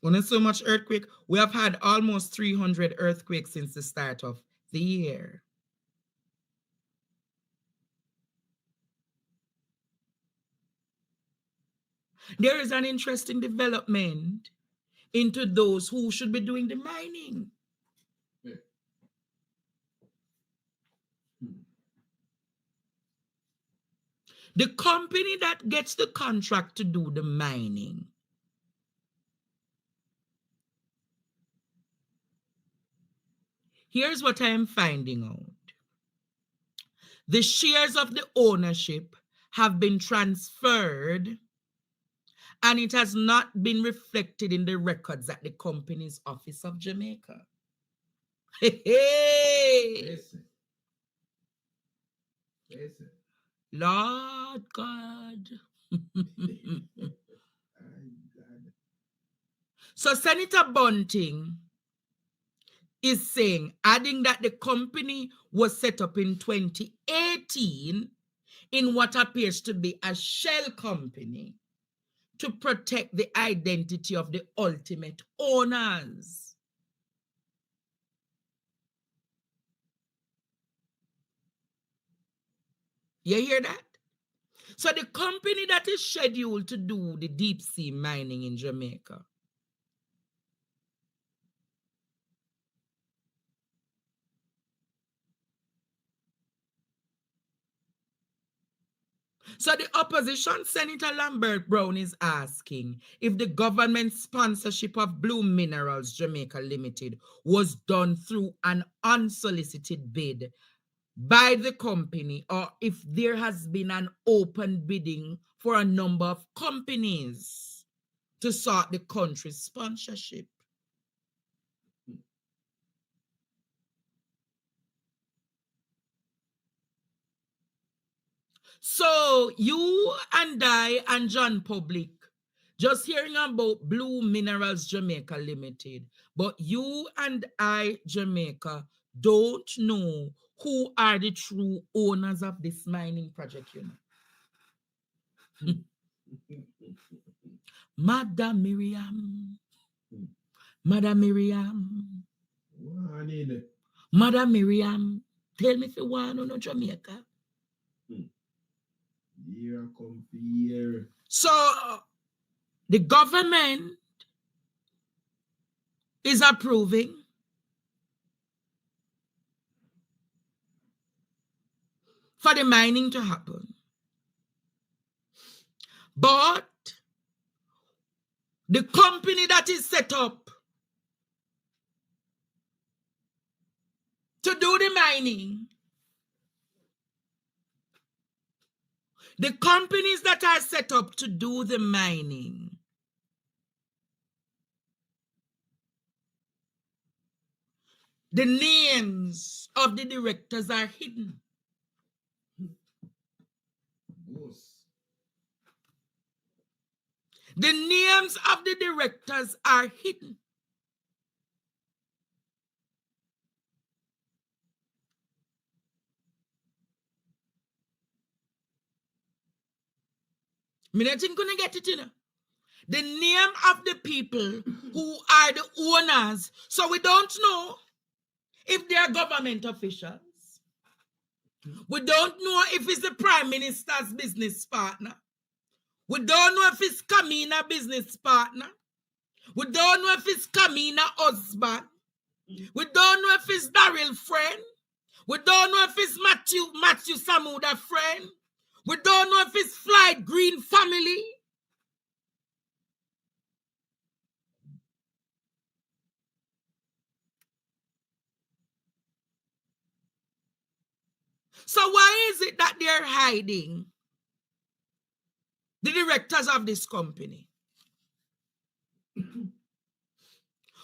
When there's so much earthquake, we have had almost 300 earthquakes since the start of the year. There is an interesting development into those who should be doing the mining. Yeah. The company that gets the contract to do the mining here's what I am finding out. The shares of the ownership have been transferred and it has not been reflected in the records at the company's office of Jamaica. Hey. Listen. Listen. Lord God. So Senator Bunting is saying, adding that the company was set up in 2018 in what appears to be a shell company to protect the identity of the ultimate owners. You hear that? So the company that is scheduled to do the deep sea mining in Jamaica So the opposition, Senator Lambert Brown, is asking if the government sponsorship of Blue Minerals Jamaica Limited was done through an unsolicited bid by the company or if there has been an open bidding for a number of companies to sort the country's sponsorship. So you and I and John Public just hearing about Blue Minerals Jamaica Limited, but you and I, Jamaica, don't know who are the true owners of this mining project, you know. Mother Miriam. Mother Miriam. Mother Miriam. Tell me if you want to know Jamaica. Here come here. So the government is approving for the mining to happen. But the company that is set up to do the mining, the companies that are set up to do the mining, the names of the directors are hidden. The names of the directors are hidden. Me not think gonna get it, you know. The name of the people who are the owners. So we don't know if they are government officials. We don't know if it's the Prime Minister's business partner. We don't know if it's Kamina business partner. We don't know if it's Kamina husband. We don't know if it's Daryl friend. We don't know if it's Matthew Samuda friend. We don't know if it's Flight Green family. So why is it that they're hiding the directors of this company?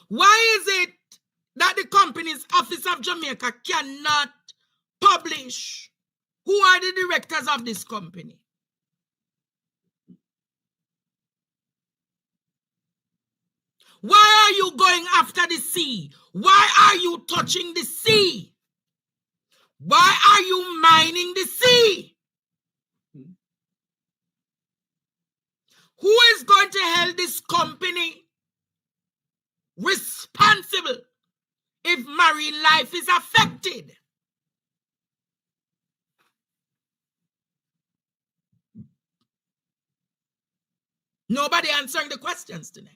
Why is it that the company's office of Jamaica cannot publish who are the directors of this company? Why are you going after the sea? Why are you touching the sea? Why are you mining the sea? Who is going to help this company responsible if marine life is affected. Nobody answering the questions tonight.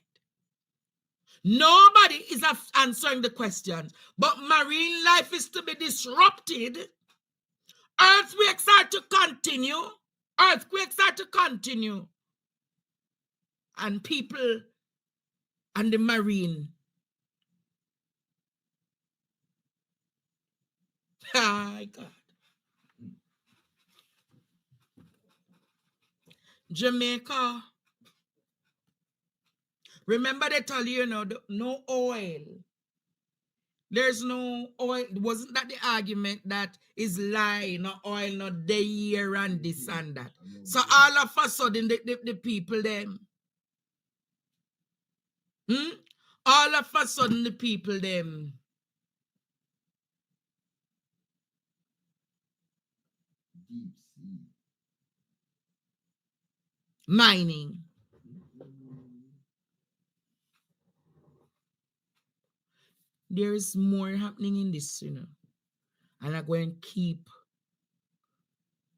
Nobody is answering the questions. But marine life is to be disrupted. Earthquakes are to continue. Earthquakes are to continue. And people and the marine. My God. Jamaica. Remember they tell you, no oil. There's no oil. Wasn't that the argument that is lie, no oil, no day year and this and that? So all of a sudden, the people them. All of a sudden, the people them. Deep sea. Mining. There is more happening in this, and I'm going to keep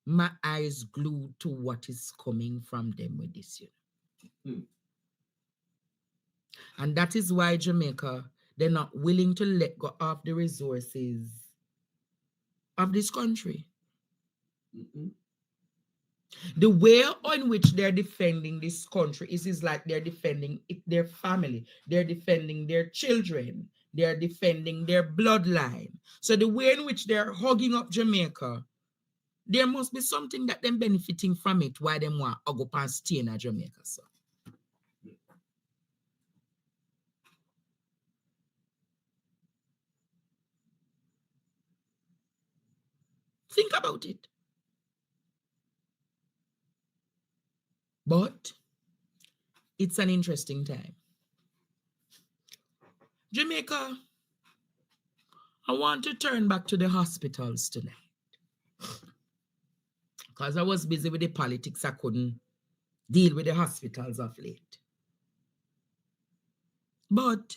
my eyes glued to what is coming from them with this, And that is why Jamaica, they're not willing to let go of the resources of this country. The way in which they're defending this country is like they're defending their family, they're defending their children, they're defending their bloodline. So the way in which they're hugging up Jamaica, there must be something that them benefiting from it. Why them want to go and stay in Jamaica, so. Think about it. But it's an interesting time. Jamaica, I want to turn back to the hospitals tonight. Because I was busy with the politics, I couldn't deal with the hospitals of late. But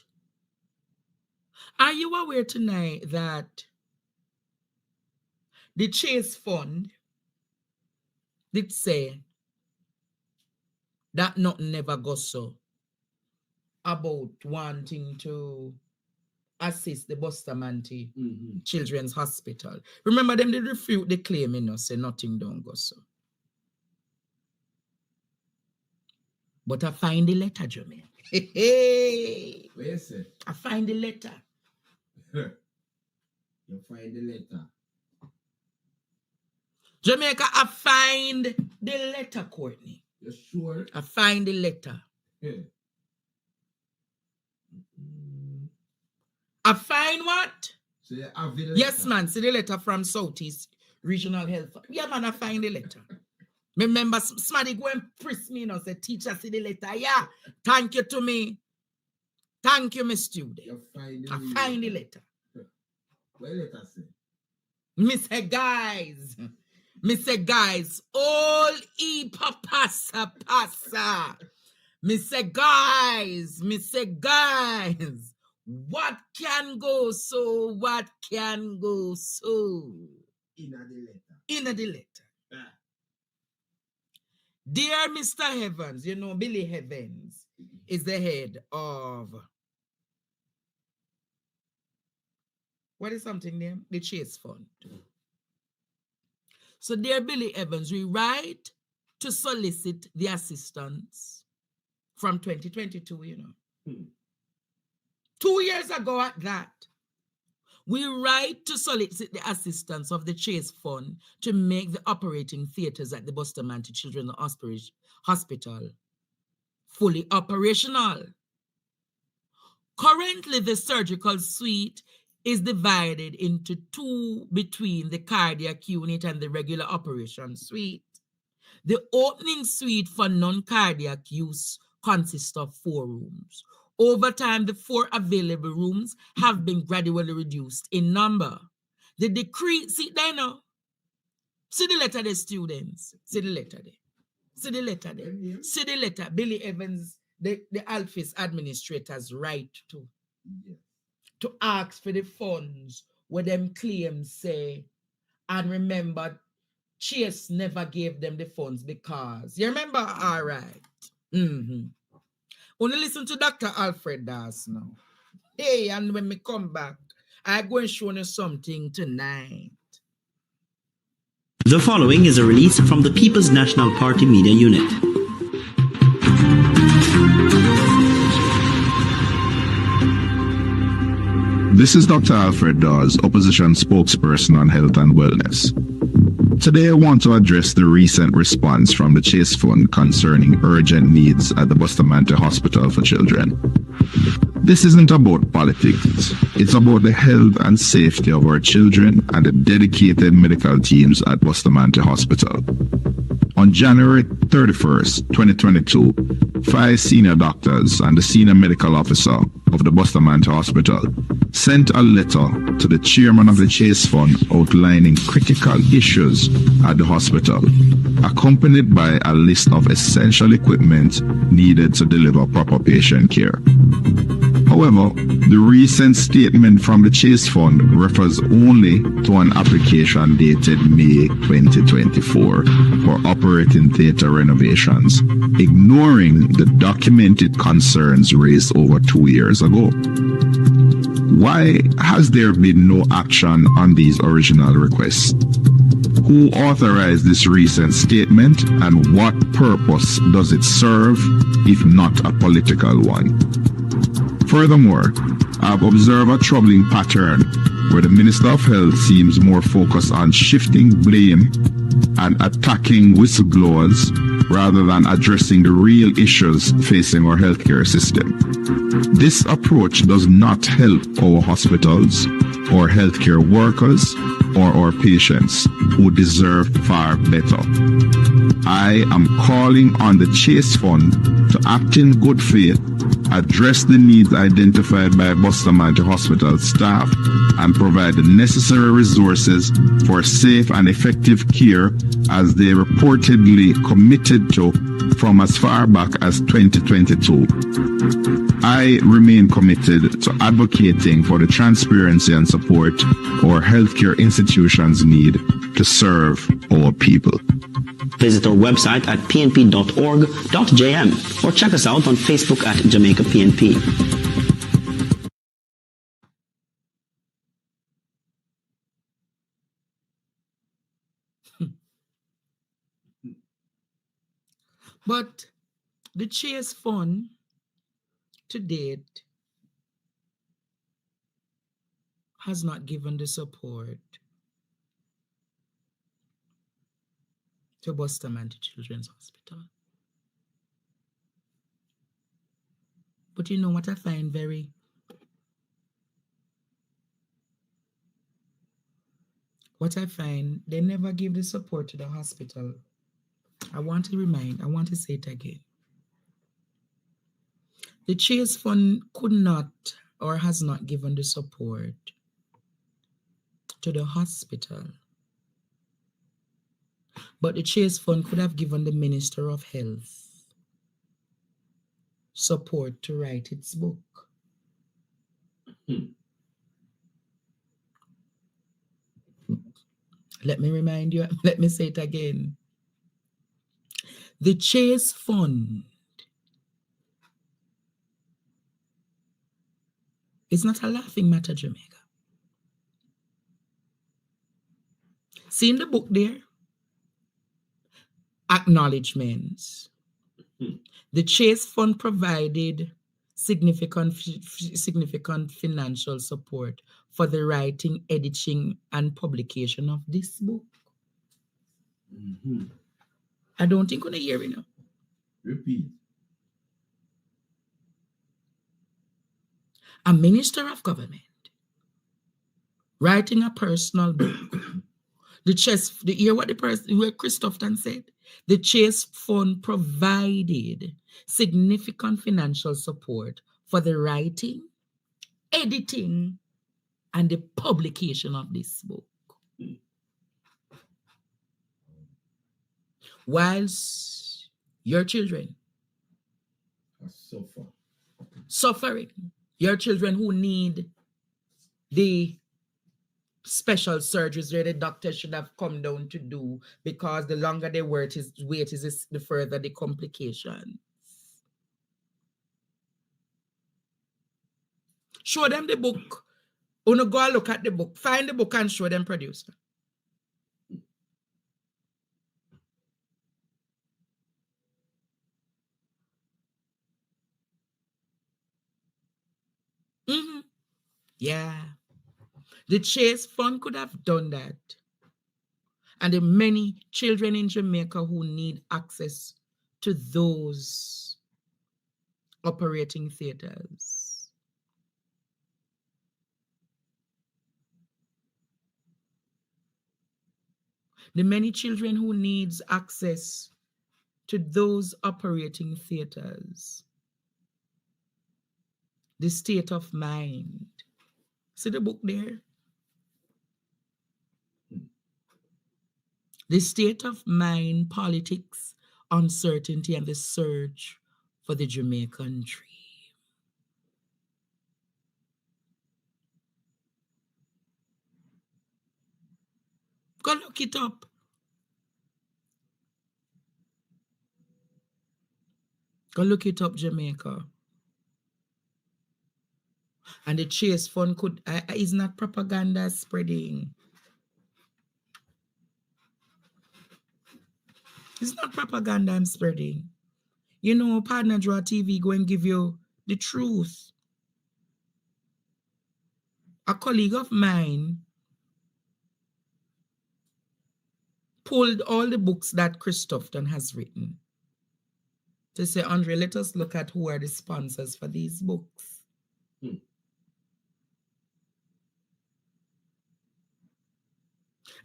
are you aware tonight that the Chase Fund did say that nothing never goes so about wanting to assist the Bustamante Children's Hospital? Remember them, they refute the claim, say nothing don't go so. But I find the letter, Jermaine. Hey. Where is it? I find the letter. You find the letter. Jamaica, I find the letter, Courtney. You sure? I find the letter. Yeah. I find what? So you have the letter? Yes, man. See the letter from Southeast Regional Health. Yeah, man, I find the letter. Remember, somebody go and press me, say, teacher, see the letter. Yeah, thank you to me. Thank you, my student. You find the I find the letter. What letter say? Me say, guys, all passa. Me say, guys, what can go so, what can go so? In the letter. Dear Mr. Evans, Billy Evans is the head of, what is something name? The Chase Fund. So dear Billy Evans, we write to solicit the assistance from 2022, 2 years ago at that. We write to solicit the assistance of the Chase Fund to make the operating theaters at the Bustamante Children's Hospital fully operational. Currently, the surgical suite is divided into two between the cardiac unit and the regular operation suite. The opening suite for non-cardiac use consists of 4 rooms. Over time, the 4 available rooms have been gradually reduced in number. The decree, see there now. See the letter there, students. See the letter there. See the letter there. See the letter. Billy Evans, the Alphys administrators write to Yes. to ask for the funds where them claims say, and remember, Chase never gave them the funds because, you remember, all right. Only listen to Dr. Alfred Das now. Hey, and when we come back, I'm going to show you something tonight. The following is a release from the People's National Party Media Unit. This is Dr. Alfred Dawes, opposition spokesperson on health and wellness. Today I want to address the recent response from the Chase Fund concerning urgent needs at the Bustamante Hospital for Children. This isn't about politics. It's about the health and safety of our children and the dedicated medical teams at Bustamante Hospital. On January 31st, 2022, 5 senior doctors and the senior medical officer of the Bustamante Hospital sent a letter to the chairman of the Chase Fund outlining critical issues at the hospital, accompanied by a list of essential equipment needed to deliver proper patient care. However, the recent statement from the Chase Fund refers only to an application dated May 2024 for operating theatre renovations, ignoring the documented concerns raised over 2 years ago. Why has there been no action on these original requests? Who authorized this recent statement, and what purpose does it serve, if not a political one? Furthermore, I've observed a troubling pattern where the Minister of Health seems more focused on shifting blame and attacking whistleblowers rather than addressing the real issues facing our healthcare system. This approach does not help our hospitals, our healthcare workers, or our patients who deserve far better. I am calling on the Chase Fund to act in good faith, address the needs identified by Bustamante Hospital staff, and provide the necessary resources for safe and effective care as they reportedly committed to from as far back as 2022. I remain committed to advocating for the transparency and support our healthcare institutions need to serve our people. Visit our website at pnp.org.jm or check us out on Facebook at Jamaica PNP. But the Chase Fund to date has not given the support to Bustamante Children's Hospital. But you know what I find very they never give the support to the hospital. I want to say it again. The Chase Fund could not or has not given the support to the hospital. But the Chase Fund could have given the Minister of Health support to write its book. Let me remind you, let me say it again. The Chase Fund is not a laughing matter, Jamaica. See in the book there, acknowledgements. The Chase Fund provided significant financial support for the writing, editing, and publication of this book. I don't think you're going to hear it now. Repeat. A minister of government writing a personal book. Hear what Tufton said. The Chase Fund provided significant financial support for the writing, editing, and the publication of this book. Whilst your children suffer. suffering Your children who need the special surgeries where the doctor should have come down to do, because the longer they wait is the further the complication. Show them the book. Uno go and look at the book. Find the book and show them, producer. Yeah. The Chase Fund could have done that. And the many children in Jamaica who need access to those operating theaters. The many children who needs access to those operating theaters. The state of mind. See the book there? The state of mind, politics, uncertainty, and the search for the Jamaican dream. Go look it up. Go look it up, Jamaica. And the Chase Fund is not propaganda spreading. It's not propaganda I'm spreading. You know, Partner Draw TV go and give you the truth. A colleague of mine pulled all the books that Chris Tufton has written to say, Andre, let us look at who are the sponsors for these books.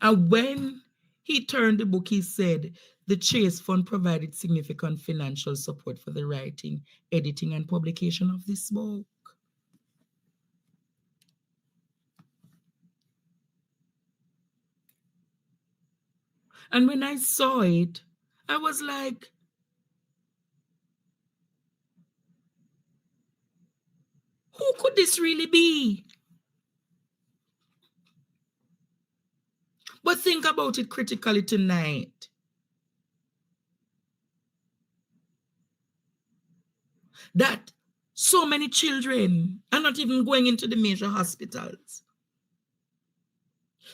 And when he turned the book, he said, the Chase Fund provided significant financial support for the writing, editing, and publication of this book. And when I saw it, I was like, who could this really be? But think about it critically tonight. That so many children are not even going into the major hospitals.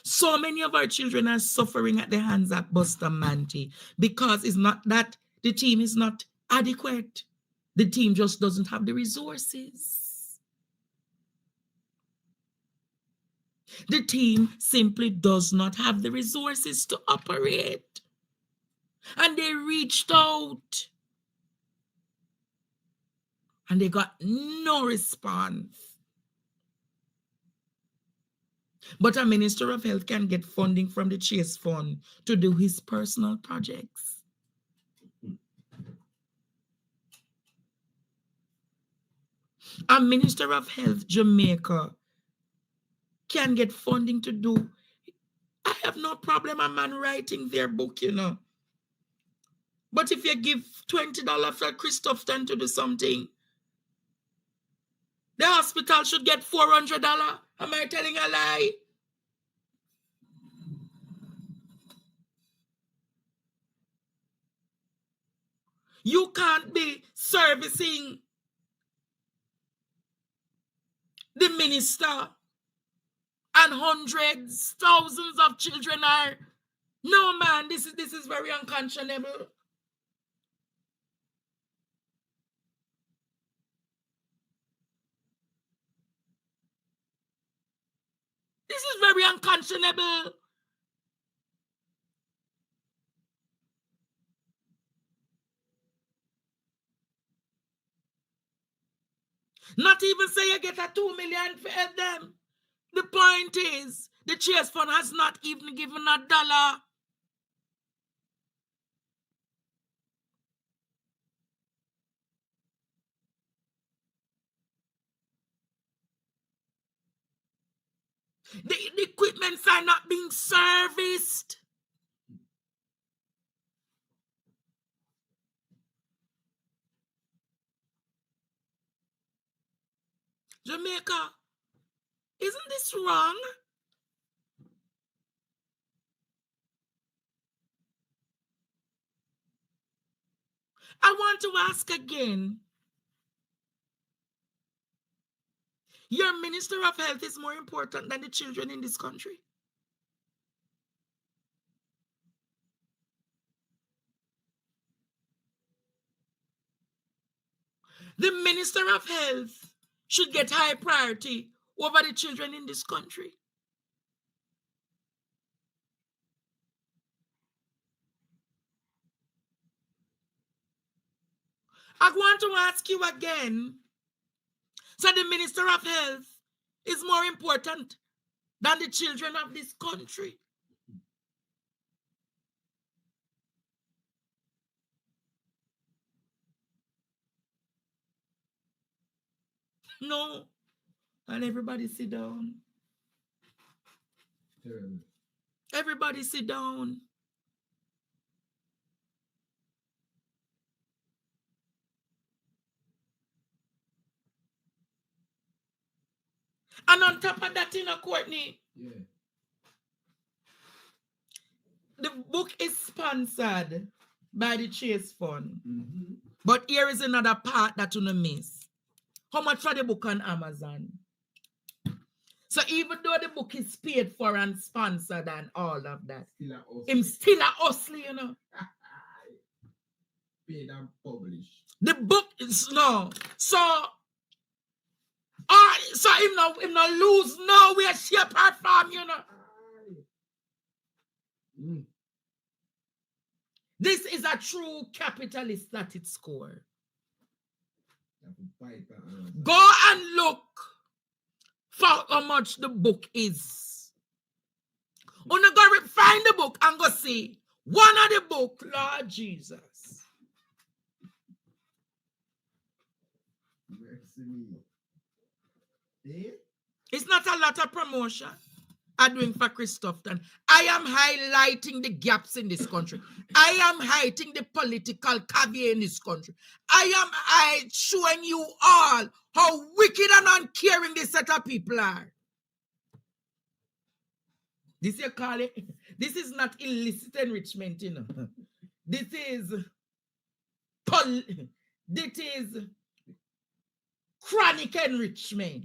So many of our children are suffering at the hands of Bustamante because it's not that the team is not adequate. The team just doesn't have the resources. The team simply does not have the resources to operate. And they reached out. And they got no response. But a minister of health can get funding from the Chase Fund to do his personal projects. A minister of health, Jamaica, can get funding to do. I have no problem a man writing their book, you know. But if you give $20 for Chris Tufton to do something, the hospital should get $400. Am I telling a lie? You can't be servicing the minister and hundreds, thousands of children are. No, man, this is very unconscionable. This is very unconscionable. Not even say you get a 2 million for help them. The point is, the Chase Fund has not even given $1. The equipments are not being serviced. Jamaica, isn't this wrong? I want to ask again. Your Minister of Health is more important than the children in this country. The Minister of Health should get high priority over the children in this country. I want to ask you again. So the Minister of Health is more important than the children of this country. No. And everybody sit down. Terrible. Everybody sit down. And on top of that, Courtney, Yeah. the book is sponsored by the Chase Fund. Mm-hmm. But here is another part that you miss. How much for the book on Amazon? So even though the book is paid for and sponsored and all of that, Still a us. him still a hustler, you know. Paid and published. The book is no. So him no lose nowhere shape or form, you know. Mm. This is a true capitalist at its core. Go and look for how much the book is. When you go find the book and go see one of the book, Lord Jesus. Mercy me. Eh? It's not a lot of promotion I'm doing for Tufton. I am highlighting the gaps in this country. I am highlighting the political caveat in this country. I am showing you all how wicked and uncaring this set of people are. This you call it? This is not illicit enrichment, you know. This is chronic enrichment.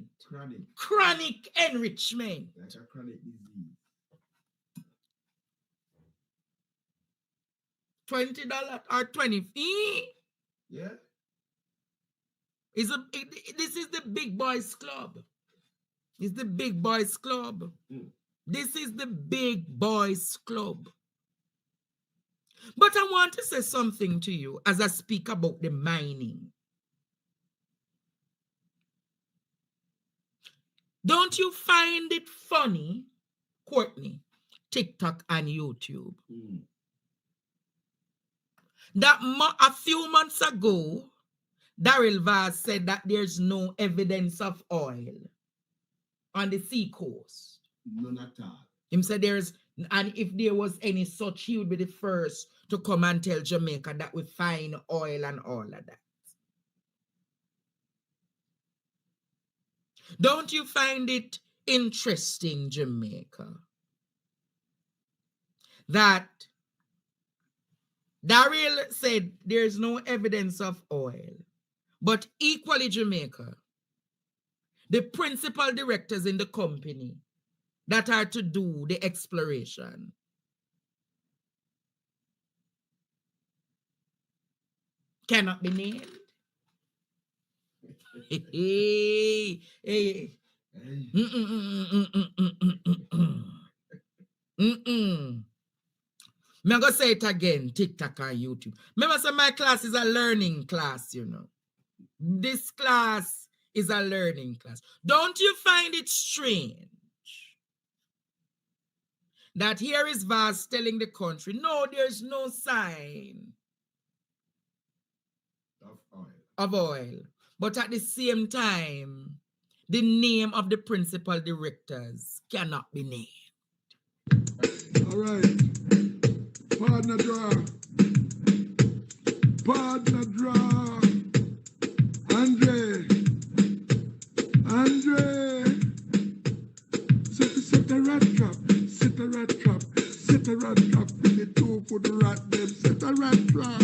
Chronic enrichment. Like a chronic disease. $20 or 20. Yeah. This is the big boys club. It's the big boys club. Mm. This is the big boys club. But I want to say something to you as I speak about the mining. Don't you find it funny, Courtney, TikTok and YouTube, that a few months ago, Daryl Vaz said that there's no evidence of oil on the sea coast. None at all. Him said and if there was any such, he would be the first to come and tell Jamaica that we find oil and all of that. Don't you find it interesting, Jamaica, that Daryl said there's no evidence of oil, but equally Jamaica, the principal directors in the company that are to do the exploration cannot be named? Hey. I'm going to say it again, TikTok and YouTube. Remember, so my class is a learning class, you know. This class is a learning class. Don't you find it strange that here is Vaz telling the country, no, there's no sign of oil. But at the same time, the name of the principal directors cannot be named. All right. Partner draw. Partner draw. Andre. Andre, set a rat trap, set a rat trap, set a rat trap. In the two for the rat them, set a rat trap.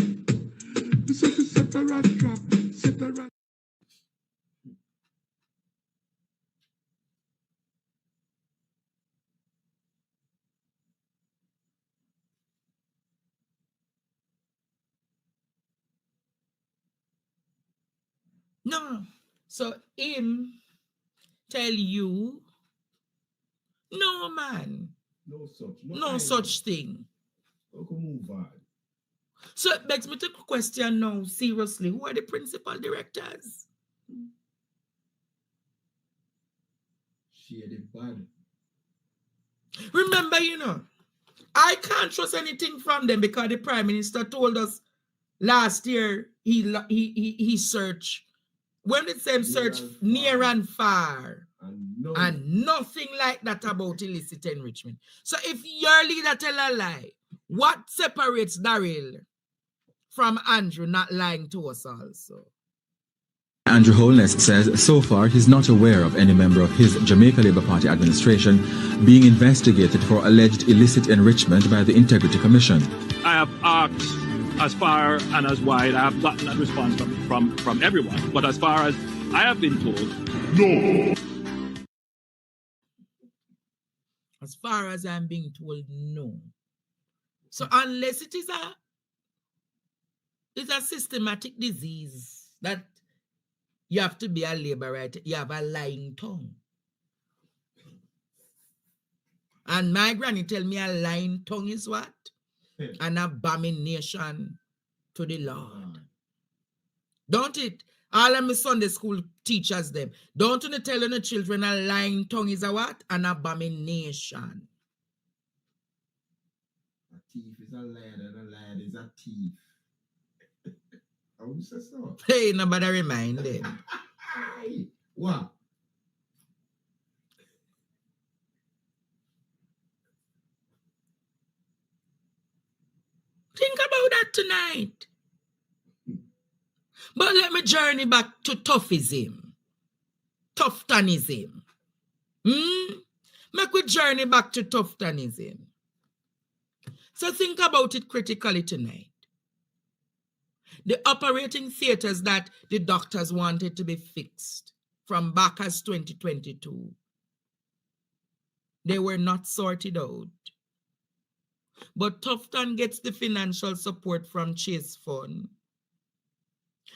Set a rat trap, set a rat. No. So him tell you, no man, No such. no such thing. Okay, move on. So it begs me to question now, seriously, who are the principal directors? Share the bad. Remember, I can't trust anything from them because the Prime Minister told us last year he searched. When did say search near and far? And nothing like that about illicit enrichment. So if your leader tell a lie, what separates Daryl from Andrew not lying to us also? Andrew Holness says so far he's not aware of any member of his Jamaica Labour Party administration being investigated for alleged illicit enrichment by the Integrity Commission. I have asked as far and as wide. I have gotten a response from everyone. But as far as I have been told, no. As far as I'm being told, no. So unless it is a systematic disease that you have to be a labor right, you have a lying tongue. And my granny tell me a lying tongue is what? An abomination to the Lord. Don't it? All of my Sunday school teachers them. Don't you tell the children a lying tongue is a what? An abomination. A thief is a liar and a liar is a thief. How you say so? Hey, nobody remind them. What? Think about that tonight. But let me journey back to Tuftonism. Make we journey back to Tuftonism. So think about it critically tonight. The operating theaters that the doctors wanted to be fixed from back as 2022, they were not sorted out. But Tufton gets the financial support from Chase Fund.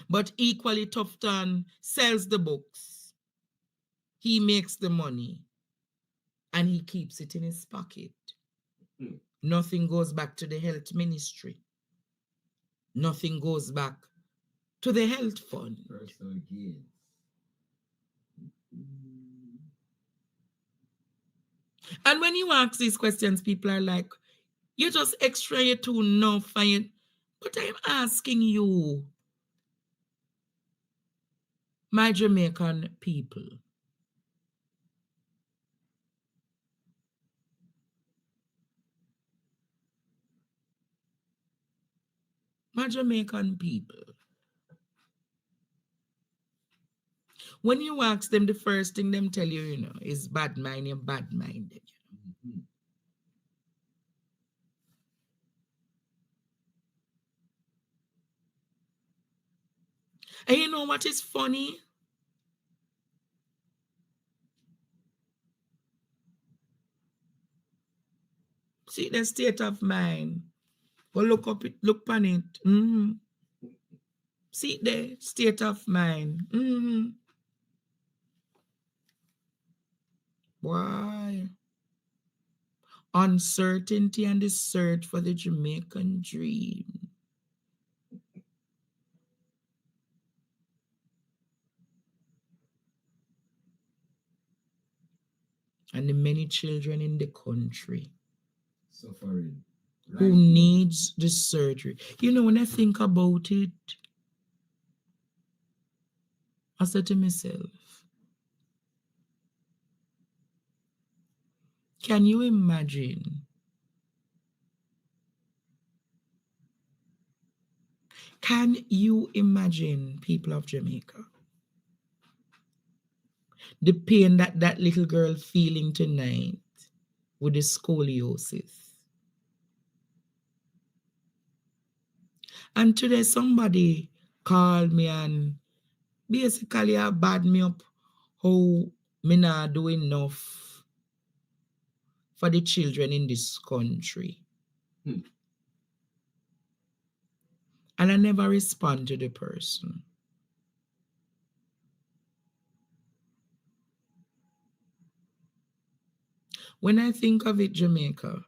But equally, Tufton sells the books. He makes the money. And he keeps it in his pocket. Nothing goes back to the health ministry. Nothing goes back to the health fund. Personal gains. And when you ask these questions, people are like, you just extra, you too no fine. But I'm asking you, my Jamaican people, when you ask them, the first thing them tell you, is bad mind, you're bad-minded. And you know what is funny? See the state of mind. Go look up it, look on it. See the state of mind. Why? Uncertainty and the search for the Jamaican dream. And the many children in the country Suffering. who needs the surgery. When I think about it, I said to myself, can you imagine? Can you imagine, people of Jamaica, The pain that that little girl feeling tonight with the scoliosis. And today somebody called me and basically bad me up how me not do enough for the children in this country. And I never respond to the person. When I think of it, Jamaica,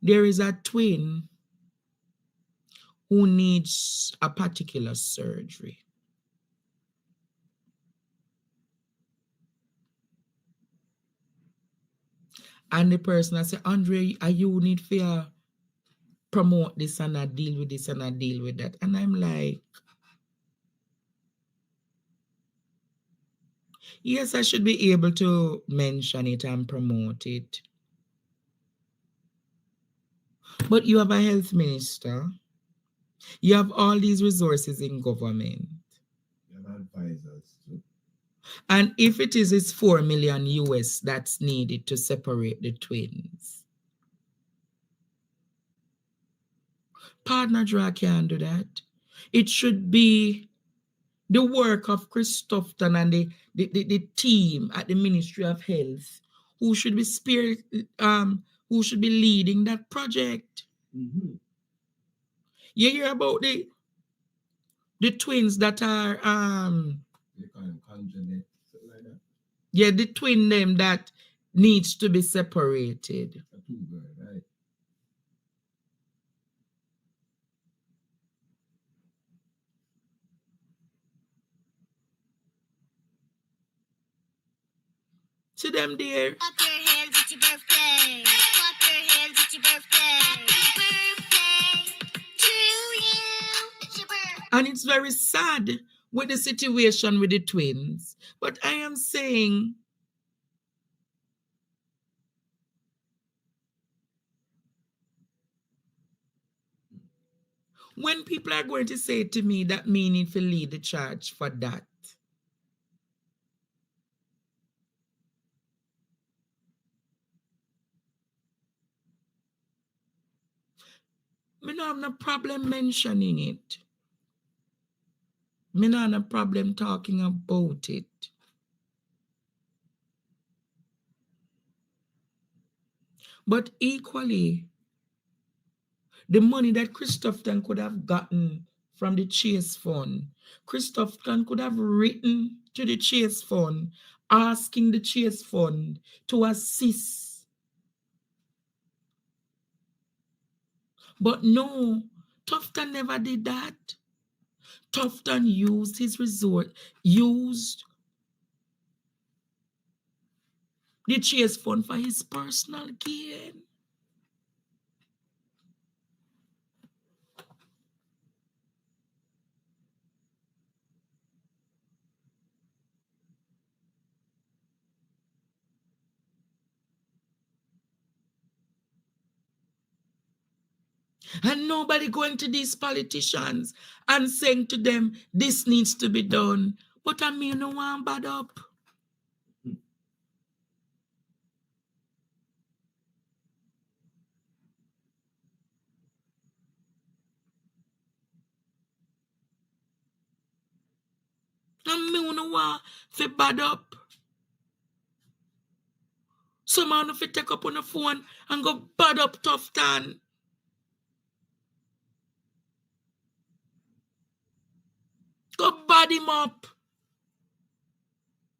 there is a twin who needs a particular surgery. And the person I say, Andre, you need to promote this and I deal with this and I deal with that. And I'm like, yes, I should be able to mention it and promote it. But you have a health minister. You have all these resources in government. You have advisors too. And if it's 4 million US that's needed to separate the twins, Partner Draw can't do that. It should be the work of Tufton and the team at the Ministry of Health who should be who should be leading that project. Mm-hmm. You hear about the twins that are They call them congenital, something like that. yeah, the twin them that needs to be separated. A two-girl, right? See them there. Clap your hands, it's your birthday. Clap your hands, it's your birthday. Birthday to you. It's your birthday. And it's very sad with the situation with the twins. But I am saying, when people are going to say to me that me need to lead the charge for that, me don't have no problem mentioning it. Me don't have no problem talking about it. But equally, the money that Tufton could have gotten from the Chase Fund, Tufton could have written to the Chase Fund, asking the Chase Fund to assist. But no, Tufton never did that. Tufton used his resort, used the Chase Fund for his personal gain. And nobody going to these politicians and saying to them, this needs to be done. But I mean, no one bad up. And me no want to bad up. Someone if you take up on the phone and go bad up Tufton. Go bad him up.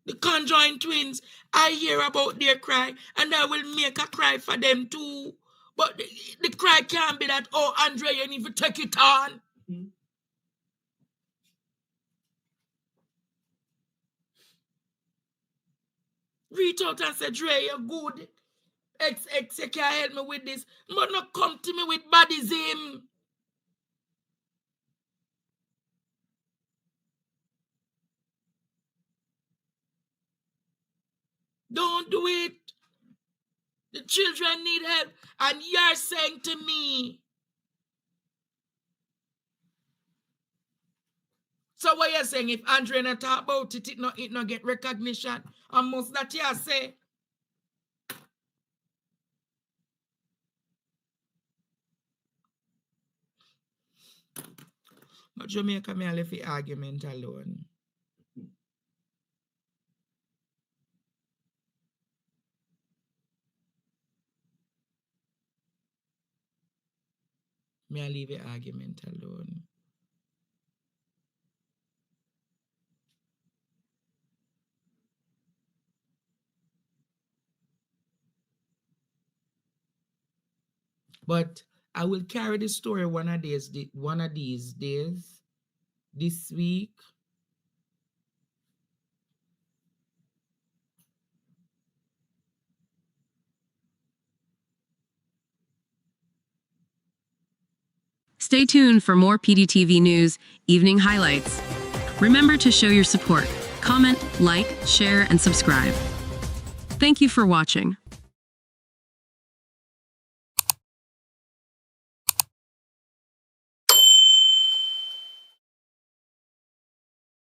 The conjoined twins, I hear about their cry and I will make a cry for them too. But the cry can't be that, oh, Andre, you need to take it on. Mm-hmm. Reach out and say, Dre, you're good. X, you can help me with this. But not come to me with badism. Don't do it. The children need help. And you're saying to me, So what you're saying, if Andre not talk about it, it not get recognition. And most that you say. But Jamaica, me left the argument alone. Me I leave the argument alone. But I will carry the story one of these days, this week. Stay tuned for more PDTV News evening highlights. Remember to show your support. Comment, like, share, and subscribe. Thank you for watching.